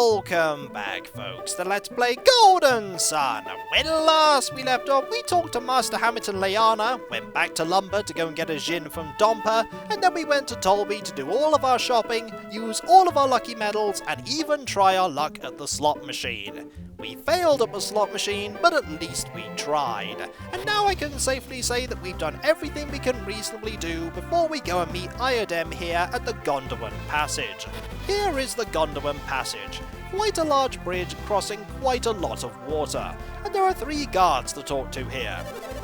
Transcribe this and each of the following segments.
Welcome back, folks, to Let's Play Golden Sun. When last we left off, we talked to Master Hammett and Lyanna, went back to Lumber to go and get a djinn from Domper, and then we went to Tolby to do all of our shopping, use all of our lucky medals, and even try our luck at the slot machine. We failed at the slot machine, but at least we tried. And now I can safely say that we've done everything we can reasonably do before we go and meet Iodem here at the Gundermen Passage. Here is the Gundermen Passage, quite a large bridge crossing quite a lot of water, and there are 3 guards to talk to here.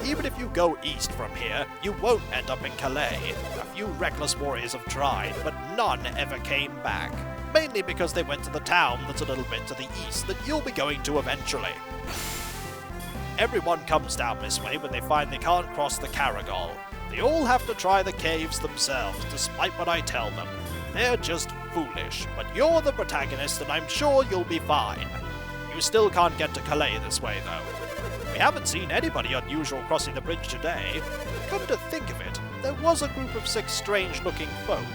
Even if you go east from here, you won't end up in Calais. A few reckless warriors have tried, but none ever came back. Mainly because they went to the town that's a little bit to the east that you'll be going to eventually. Everyone comes down this way when they find they can't cross the Caragol. They all have to try the caves themselves, despite what I tell them. They're just foolish, but you're the protagonist and I'm sure you'll be fine. You still can't get to Calais this way, though. We haven't seen anybody unusual crossing the bridge today. Come to think of it, there was a group of 6 strange-looking folk.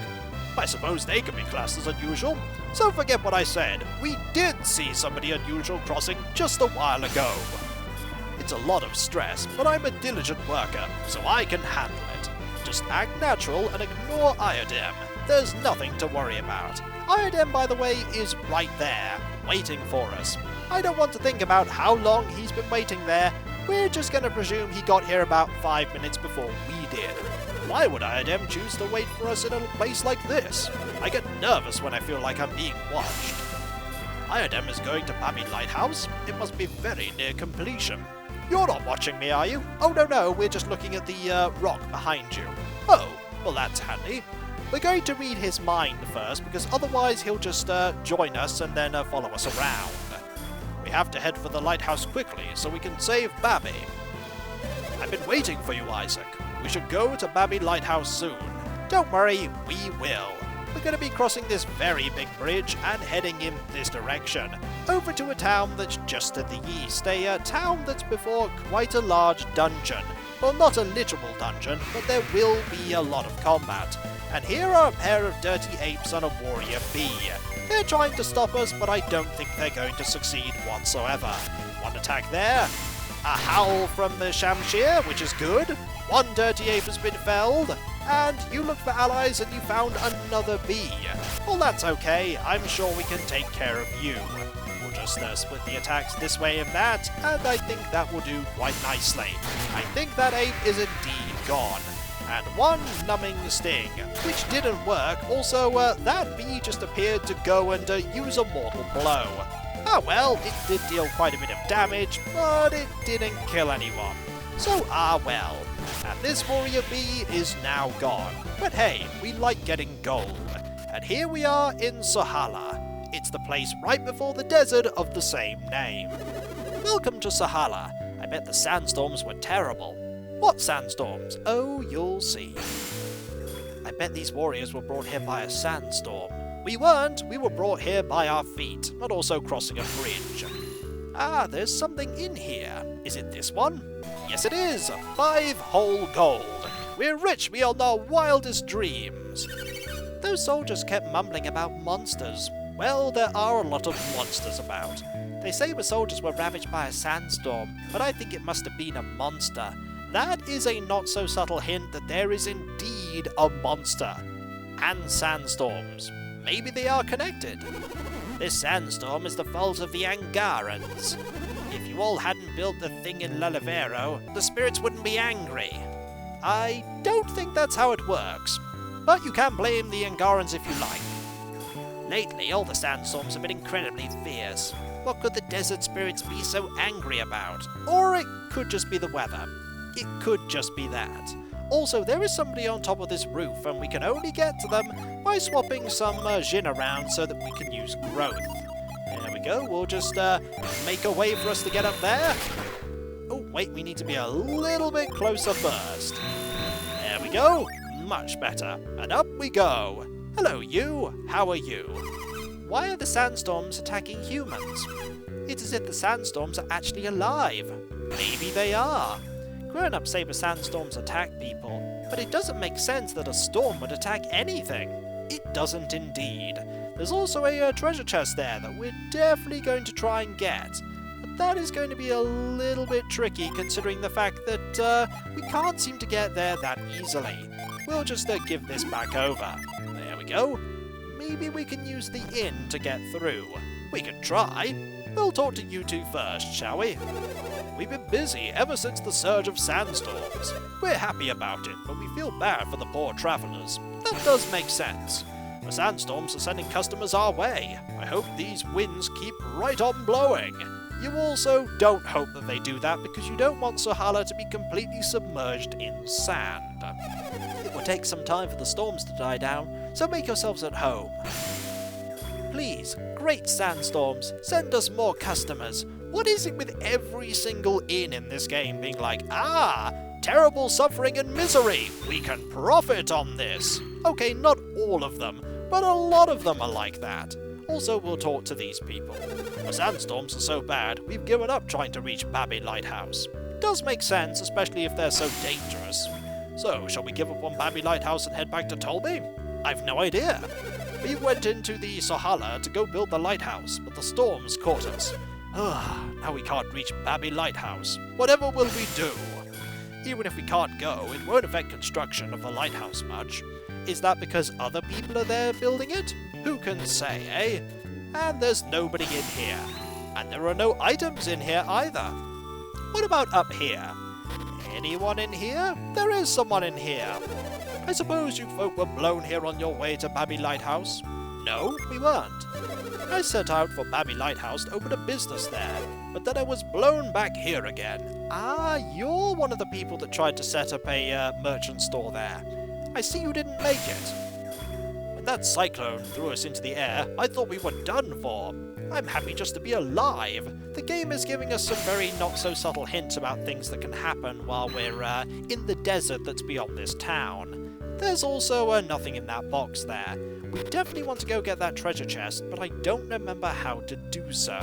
I suppose they could be classed as unusual, so forget what I said. We did see somebody unusual crossing just a while ago. It's a lot of stress, but I'm a diligent worker, so I can handle it. Just act natural and ignore Iodem. There's nothing to worry about. Iodem, by the way, is right there, waiting for us. I don't want to think about how long he's been waiting there. We're just going to presume he got here about 5 minutes before we did. Why would Iodem choose to wait for us in a place like this? I get nervous when I feel like I'm being watched. Iodem is going to Babi Lighthouse. It must be very near completion. You're not watching me, are you? Oh, no, we're just looking at the rock behind you. Oh, well that's handy. We're going to read his mind first, because otherwise he'll just join us and then follow us around. We have to head for the lighthouse quickly so we can save Babi. I've been waiting for you, Isaac. We should go to Babi Lighthouse soon. Don't worry, we will. We're going to be crossing this very big bridge and heading in this direction, over to a town that's just to the east, a town that's before quite a large dungeon. Well, not a literal dungeon, but there will be a lot of combat. And here are a pair of dirty apes on a warrior bee. They're trying to stop us, but I don't think they're going to succeed whatsoever. One attack there. A howl from the Shamshir, which is good. 1 dirty ape has been felled. And you looked for allies and you found another bee. Well, that's okay. I'm sure we can take care of you. We'll just split the attacks this way and that, and I think that will do quite nicely. I think that ape is indeed gone. And 1 numbing sting, which didn't work. Also, that bee just appeared to go and use a mortal blow. Ah well, it did deal quite a bit of damage, but it didn't kill anyone. So well. And this warrior bee is now gone. But hey, we like getting gold. And here we are in Suhalla. It's the place right before the desert of the same name. Welcome to Suhalla. I bet the sandstorms were terrible. What sandstorms? Oh, you'll see. I bet these warriors were brought here by a sandstorm. We weren't. We were brought here by our feet, but also crossing a bridge. Ah, there's something in here. Is it this one? Yes, it is. 5 whole gold. We're rich beyond our wildest dreams. Those soldiers kept mumbling about monsters. Well, there are a lot of monsters about. They say the soldiers were ravaged by a sandstorm, but I think it must have been a monster. That is a not-so-subtle hint that there is indeed a monster. And sandstorms. Maybe they are connected. This sandstorm is the fault of the Angarans. If you all hadn't built the thing in Lulivero, the spirits wouldn't be angry. I don't think that's how it works, but you can blame the Angarans if you like. Lately, all the sandstorms have been incredibly fierce. What could the desert spirits be so angry about? Or it could just be the weather. It could just be that. Also, there is somebody on top of this roof, and we can only get to them by swapping some djinn around so that we can use growth. There we go, we'll just make a way for us to get up there. Oh, wait, we need to be a little bit closer first. There we go, much better. And up we go. Hello, you. How are you? Why are the sandstorms attacking humans? It's as if the sandstorms are actually alive. Maybe they are. Grown-ups say the sandstorms attack people, but it doesn't make sense that a storm would attack anything. It doesn't indeed. There's also a treasure chest there that we're definitely going to try and get. But that is going to be a little bit tricky considering the fact that we can't seem to get there that easily. We'll just give this back over. There we go. Maybe we can use the inn to get through. We can try. We'll talk to you two first, shall we? We've been busy ever since the surge of sandstorms. We're happy about it, but we feel bad for the poor travellers. That does make sense. The sandstorms are sending customers our way. I hope these winds keep right on blowing. You also don't hope that they do that because you don't want Suhalla to be completely submerged in sand. It will take some time for the storms to die down, so make yourselves at home. Please, great sandstorms, send us more customers. What is it with every single inn in this game being like, terrible suffering and misery, we can profit on this? Okay, not all of them, but a lot of them are like that. Also, we'll talk to these people. The sandstorms are so bad, we've given up trying to reach Babi Lighthouse. Does make sense, especially if they're so dangerous. So, shall we give up on Babi Lighthouse and head back to Tolby? I've no idea. We went into the Suhalla to go build the lighthouse, but the storms caught us. Now we can't reach Babi Lighthouse. Whatever will we do? Even if we can't go, it won't affect construction of the lighthouse much. Is that because other people are there building it? Who can say, eh? And there's nobody in here. And there are no items in here either. What about up here? Anyone in here? There is someone in here. I suppose you folk were blown here on your way to Babi Lighthouse? No, we weren't. I set out for Babi Lighthouse to open a business there, but then I was blown back here again. You're one of the people that tried to set up a merchant store there. I see you didn't make it. When that cyclone threw us into the air, I thought we were done for. I'm happy just to be alive. The game is giving us some very not-so-subtle hints about things that can happen while we're in the desert that's beyond this town. There's also nothing in that box there. We definitely want to go get that treasure chest, but I don't remember how to do so.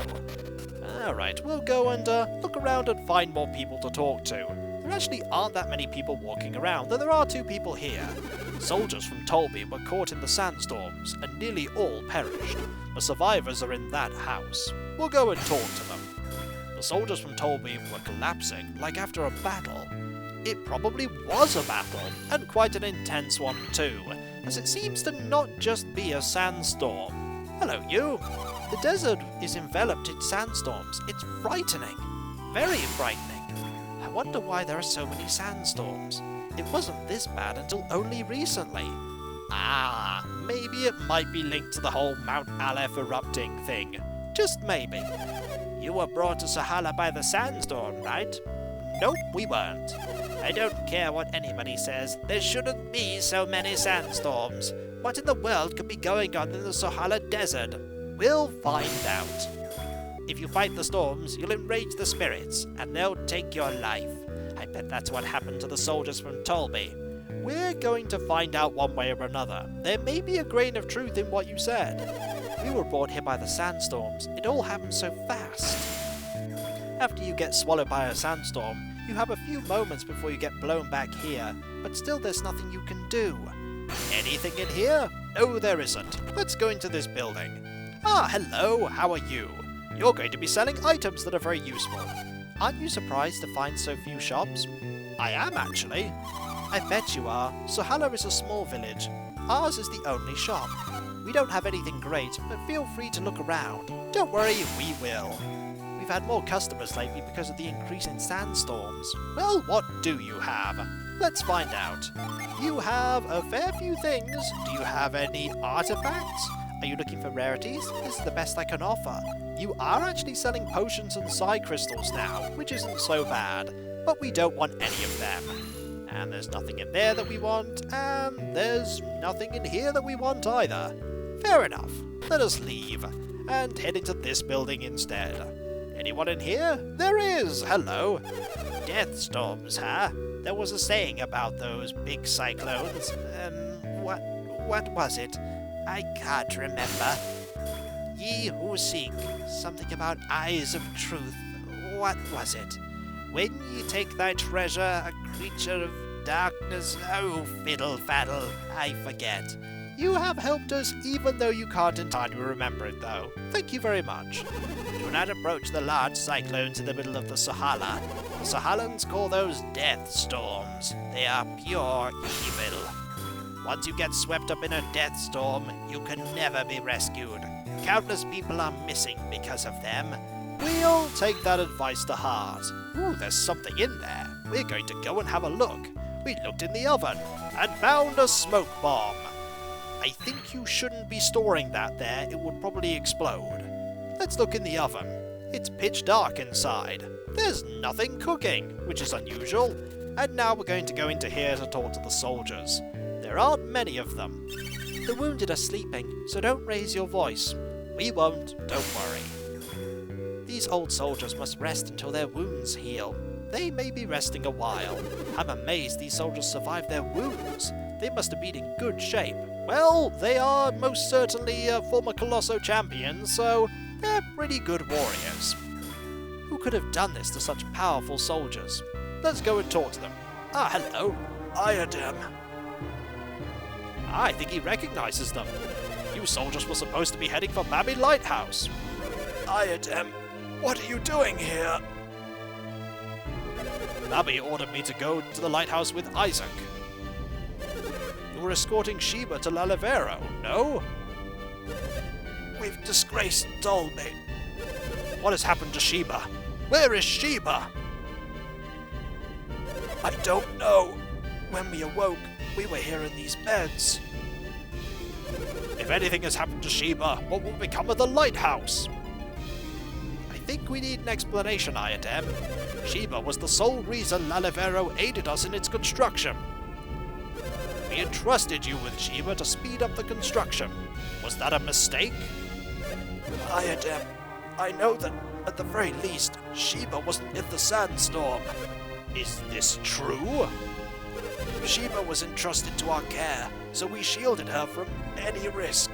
Alright, we'll go and look around and find more people to talk to. There actually aren't that many people walking around, though there are two people here. Soldiers from Tolby were caught in the sandstorms, and nearly all perished. The survivors are in that house. We'll go and talk to them. The soldiers from Tolby were collapsing, like after a battle. It probably was a battle, and quite an intense one too, as it seems to not just be a sandstorm. Hello, you! The desert is enveloped in sandstorms. It's frightening. Very frightening. I wonder why there are so many sandstorms. It wasn't this bad until only recently. Maybe it might be linked to the whole Mount Aleph erupting thing. Just maybe. You were brought to Suhalla by the sandstorm, right? Nope, we weren't. I don't care what anybody says. There shouldn't be so many sandstorms. What in the world could be going on in the Suhalla Desert? We'll find out. If you fight the storms, you'll enrage the spirits, and they'll take your life. I bet that's what happened to the soldiers from Tolby. We're going to find out one way or another. There may be a grain of truth in what you said. We were brought here by the sandstorms. It all happened so fast. After you get swallowed by a sandstorm, you have a few moments before you get blown back here, but still there's nothing you can do. Anything in here? No, there isn't. Let's go into this building. Hello, how are you? You're going to be selling items that are very useful. Aren't you surprised to find so few shops? I am, actually. I bet you are. Suhalla is a small village. Ours is the only shop. We don't have anything great, but feel free to look around. Don't worry, we will. We've had more customers lately because of the increase in sandstorms. Well, what do you have? Let's find out. You have a fair few things. Do you have any artifacts? Are you looking for rarities? This is the best I can offer. You are actually selling potions and side crystals now, which isn't so bad, but we don't want any of them. And there's nothing in there that we want, and there's nothing in here that we want either. Fair enough. Let us leave, and head into this building instead. Anyone in here? There is! Hello! Death storms, huh? There was a saying about those big cyclones. What was it? I can't remember. Ye who seek, something about eyes of truth. What was it? When ye take thy treasure, a creature of darkness. Oh, fiddle faddle, I forget. You have helped us even though you can't entirely remember it though. Thank you very much. Do not approach the large cyclones in the middle of the Suhalla. The Suhallans call those death storms. They are pure evil. Once you get swept up in a death storm, you can never be rescued. Countless people are missing because of them. We'll take that advice to heart. Ooh, there's something in there. We're going to go and have a look. We looked in the oven and found a smoke bomb. I think you shouldn't be storing that there. It would probably explode. Let's look in the oven. It's pitch dark inside. There's nothing cooking, which is unusual. And now we're going to go into here to talk to the soldiers. There aren't many of them. The wounded are sleeping, so don't raise your voice. We won't, don't worry. These old soldiers must rest until their wounds heal. They may be resting a while. I'm amazed these soldiers survived their wounds. They must have been in good shape. Well, they are most certainly former Colosso champions, so they're pretty good warriors. Who could have done this to such powerful soldiers? Let's go and talk to them. Ah, hello. Iodem. I think he recognizes them. You soldiers were supposed to be heading for Babi Lighthouse. Iodem, what are you doing here? Babi ordered me to go to the lighthouse with Isaac. You were escorting Sheba to Lalevero, no? We've disgraced Dolby. What has happened to Sheba? Where is Sheba? I don't know. When we awoke, we were here in these beds. If anything has happened to Sheba, what will become of the lighthouse? I think we need an explanation, Iodem. Sheba was the sole reason Lalevero aided us in its construction. We entrusted you with Sheba to speed up the construction. Was that a mistake? Iodem, I know that, at the very least, Sheba wasn't in the sandstorm. Is this true? Sheba was entrusted to our care, so we shielded her from any risk.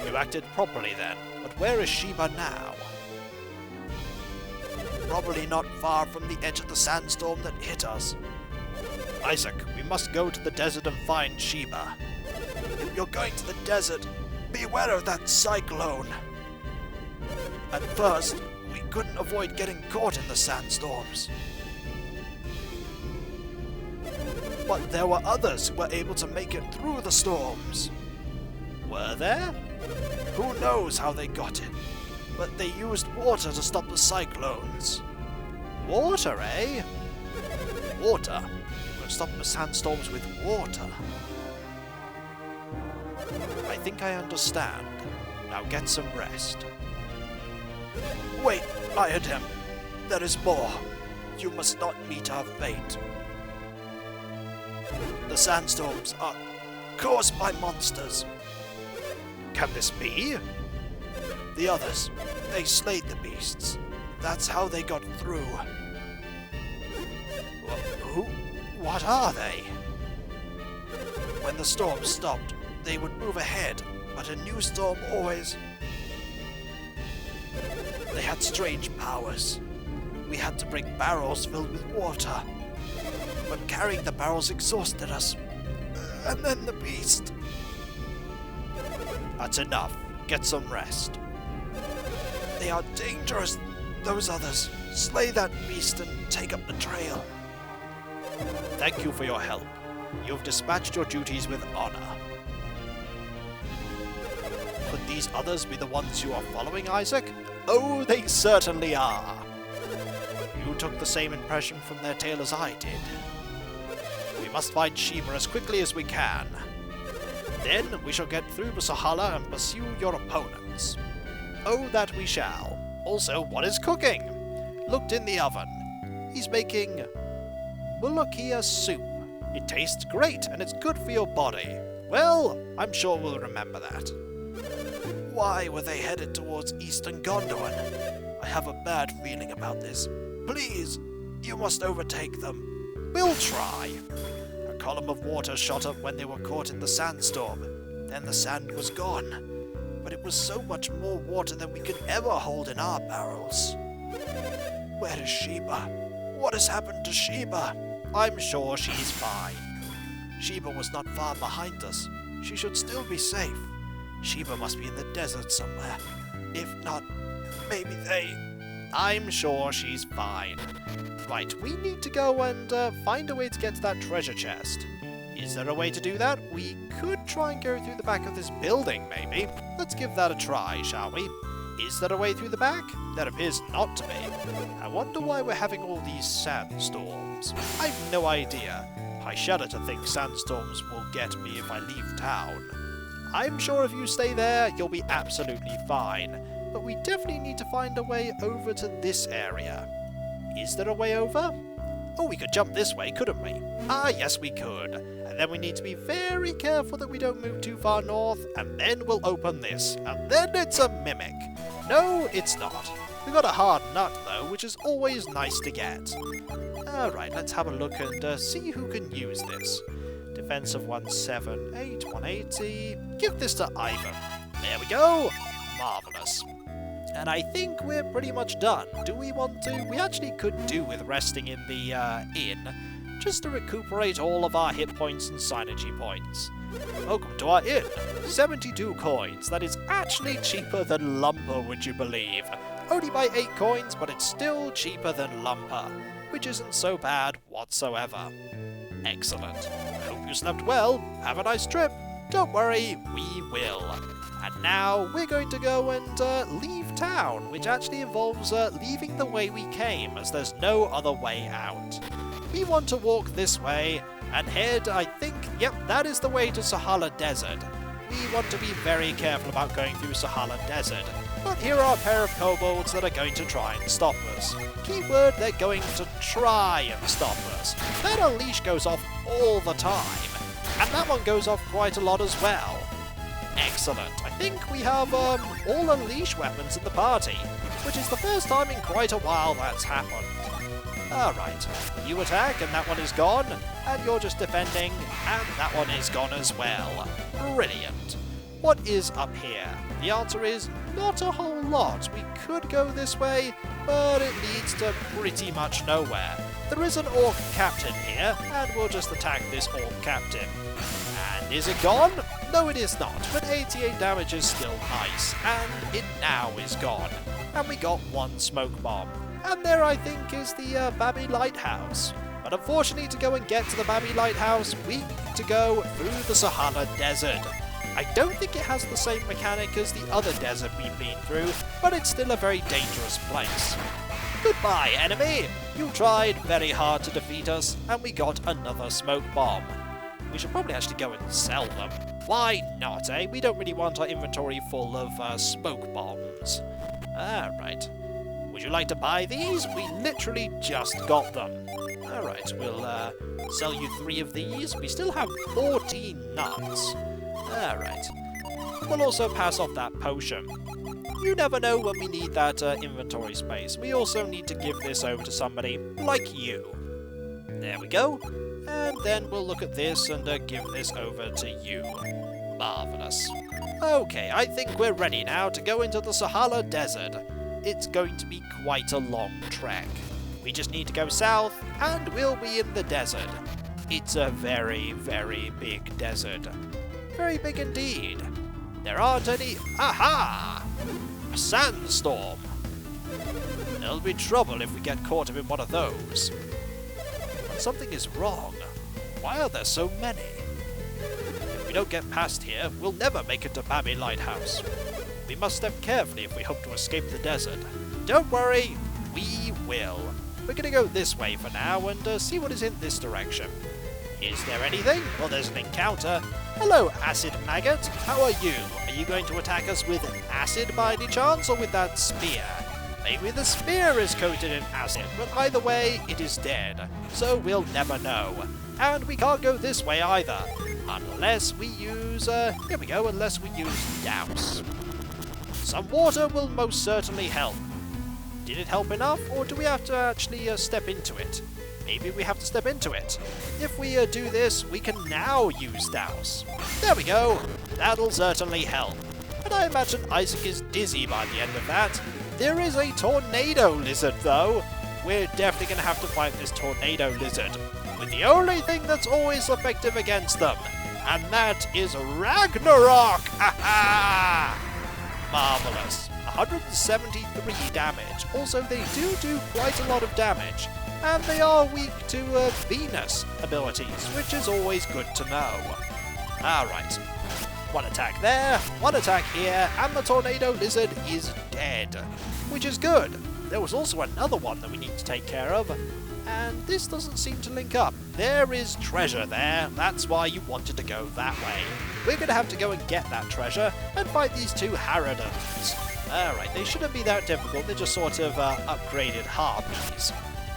You acted properly then, but where is Sheba now? Probably not far from the edge of the sandstorm that hit us. Isaac, we must go to the desert and find Sheba. If you're going to the desert, beware of that cyclone. At first, we couldn't avoid getting caught in the sandstorms. But there were others who were able to make it through the storms. Were there? Who knows how they got it? But they used water to stop the cyclones. Water, eh? Water? You can stop the sandstorms with water. I think I understand. Now get some rest. Wait, Iodem. There is more. You must not meet our fate. The sandstorms are caused by monsters. Can this be? The others, they slayed the beasts. That's how they got through. Who? What are they? When the storm stopped, they would move ahead, but a new storm always... They had strange powers. We had to bring barrels filled with water. But carrying the barrels exhausted us. And then the beast. That's enough. Get some rest. They are dangerous, those others. Slay that beast and take up the trail. Thank you for your help. You've dispatched your duties with honor. Could these others be the ones you are following, Isaac? Oh, they certainly are. You took the same impression from their tale as I did. We must find Sheba as quickly as we can. Then we shall get through the Suhalla and pursue your opponents. Oh, that we shall. Also, what is cooking? Looked in the oven. He's making Mulukia soup. It tastes great, and it's good for your body. Well, I'm sure we'll remember that. Why were they headed towards eastern Gondawan? I have a bad feeling about this. Please, you must overtake them. We'll try. A column of water shot up when they were caught in the sandstorm. Then the sand was gone. But it was so much more water than we could ever hold in our barrels. Where is Sheba? What has happened to Sheba? I'm sure she's fine. Sheba was not far behind us. She should still be safe. Sheba must be in the desert somewhere. If not, maybe they... I'm sure she's fine. Right, we need to go and find a way to get to that treasure chest. Is there a way to do that? We could try and go through the back of this building, maybe. Let's give that a try, shall we? Is there a way through the back? There appears not to be. I wonder why we're having all these sandstorms. I've no idea. I shudder to think sandstorms will get me if I leave town. I'm sure if you stay there, you'll be absolutely fine. But we definitely need to find a way over to this area. Is there a way over? Oh, we could jump this way, couldn't we? Ah, yes, we could. And then we need to be very careful that we don't move too far north, and then we'll open this. And then it's a mimic. No, it's not. We got a hard nut, though, which is always nice to get. Alright, let's have a look and see who can use this. Defense of 178, 180. Give this to Ivan. There we go. Marvellous. And I think we're pretty much done. Do we want to? We actually could do with resting in the inn, just to recuperate all of our hit points and synergy points. Welcome to our inn. 72 coins. That is actually cheaper than Lumper, would you believe? Only by 8 coins, but it's still cheaper than Lumper, which isn't so bad whatsoever. Excellent. I hope you slept well. Have a nice trip. Don't worry, we will. And now we're going to go and leave town, which actually involves leaving the way we came, as there's no other way out. We want to walk this way and head, I think, yep, that is the way to Suhalla Desert. We want to be very careful about going through Suhalla Desert, but here are a pair of kobolds that are going to try and stop us. Keyword, they're going to try and stop us. That unleash goes off all the time, and that one goes off quite a lot as well. Excellent. I think we have all unleash weapons in the party, which is the first time in quite a while that's happened. Alright, you attack and that one is gone, and you're just defending, and that one is gone as well. Brilliant. What is up here? The answer is not a whole lot. We could go this way, but it leads to pretty much nowhere. There is an orc captain here, and we'll just attack this orc captain. And is it gone? No, it is not, but 88 damage is still nice, and it now is gone. And we got 1 smoke bomb. And there, I think, is the Babi Lighthouse. But unfortunately, to go and get to the Babi Lighthouse, we need to go through the Sahara Desert. I don't think it has the same mechanic as the other desert we've been through, but it's still a very dangerous place. Goodbye, enemy! You tried very hard to defeat us, and we got another smoke bomb. We should probably actually go and sell them. Why not, eh? We don't really want our inventory full of smoke bombs. Alright. Would you like to buy these? We literally just got them. Alright, we'll sell you 3 of these. We still have 14 nuts. Alright. We'll also pass off that potion. You never know when we need that inventory space. We also need to give this over to somebody like you. There we go. And then we'll look at this and give this over to you. Marvellous. Okay, I think we're ready now to go into the Sahara Desert. It's going to be quite a long trek. We just need to go south, and we'll be in the desert. It's a very, very big desert. Very big indeed. There aren't any... Aha! A sandstorm. There'll be trouble if we get caught up in one of those. But something is wrong. Why are there so many? If we don't get past here, we'll never make it to Babi Lighthouse. We must step carefully if we hope to escape the desert. Don't worry, we will. We're going to go this way for now and see what is in this direction. Is there anything? Well, there's an encounter. Hello, Acid Maggot. How are you? Are you going to attack us with acid by any chance, or with that spear? Maybe the spear is coated in acid, but either way, it is dead. So we'll never know. And we can't go this way either. Unless we use... here we go, unless we use Douse. Some water will most certainly help. Did it help enough, or do we have to actually step into it? Maybe we have to step into it. If we do this, we can now use Douse. There we go. That'll certainly help. And I imagine Isaac is dizzy by the end of that. There is a tornado lizard, though. We're definitely going to have to fight this tornado lizard. with the only thing that's always effective against them, and that is Ragnarok! Ha-ha! Marvellous. 173 damage. Also, they do quite a lot of damage, and they are weak to Venus abilities, which is always good to know. Alright. One attack there, one attack here, and the Tornado Lizard is dead, which is good. There was also another one that we need to take care of, and this doesn't seem to link up. There is treasure there, that's why you wanted to go that way. We're going to have to go and get that treasure and fight these two Harridans. Alright, they shouldn't be that difficult, they're just sort of upgraded harpies.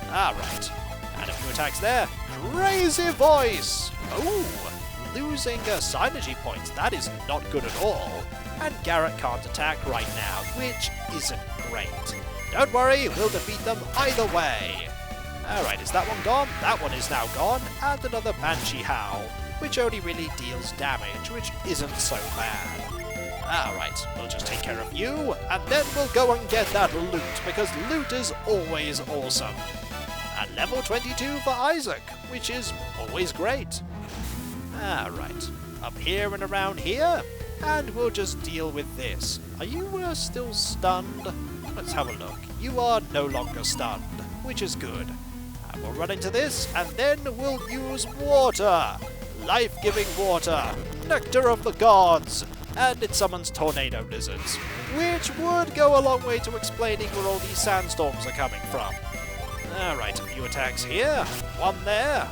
Alright, and a few attacks there. Crazy Voice! Oh, losing synergy points, that is not good at all. And Garrett can't attack right now, which isn't great. Don't worry, we'll defeat them either way. Alright, is that one gone? That one is now gone, and another Banshee Howl, which only really deals damage, which isn't so bad. Alright, we'll just take care of you, and then we'll go and get that loot, because loot is always awesome. And level 22 for Isaac, which is always great. Alright, up here and around here, and we'll just deal with this. Are you still stunned? Let's have a look. You are no longer stunned, which is good. And we'll run into this, and then we'll use water! Life-giving water! Nectar of the gods! And it summons Tornado Lizards, which would go a long way to explaining where all these sandstorms are coming from. Alright, a few attacks here, one there,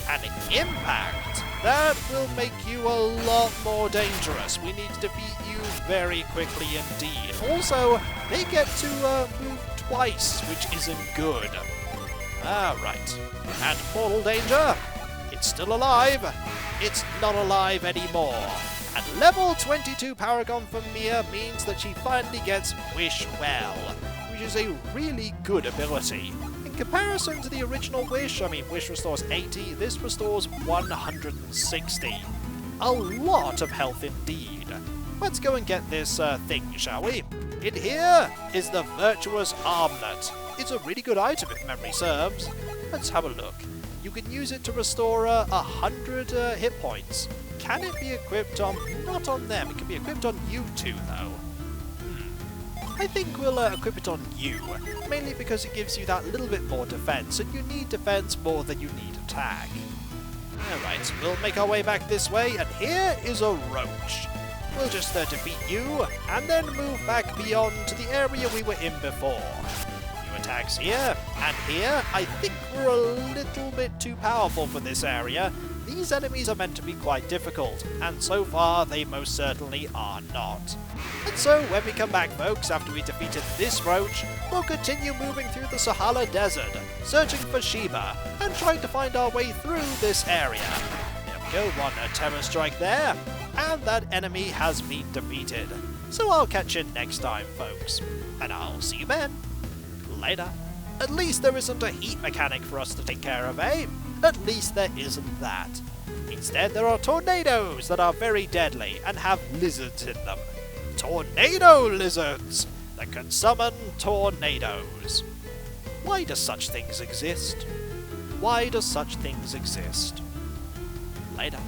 and impact! That will make you a lot more dangerous. We need to defeat you very quickly indeed. Also, they get to move twice, which isn't good. Alright, and Mortal Danger, it's still alive, it's not alive anymore. And level 22 Paragon for Mia means that she finally gets Wish Well, which is a really good ability. In comparison to the original Wish, I mean Wish restores 80, this restores 160. A lot of health indeed. Let's go and get this thing, shall we? In here is the Virtuous Armlet. It's a really good item if memory serves. Let's have a look. You can use it to restore 100 hit points. Can it be equipped on... not on them, it can be equipped on you two though. I think we'll equip it on you, mainly because it gives you that little bit more defense, and you need defense more than you need attack. Alright, we'll make our way back this way, and here is a roach. We'll just defeat you, and then move back beyond to the area we were in before. New attacks here, and here. I think we're a little bit too powerful for this area. These enemies are meant to be quite difficult, and so far they most certainly are not. And so, when we come back folks, after we defeated this roach, we'll continue moving through the Suhalla Desert, searching for Sheba, and trying to find our way through this area. There we go, one terror strike there, and that enemy has been defeated. So I'll catch you next time folks, and I'll see you then. Later. At least there isn't a heat mechanic for us to take care of, eh? At least there isn't that. Instead, there are tornadoes that are very deadly and have lizards in them. Tornado lizards that can summon tornadoes. Why do such things exist? Why do such things exist? Later.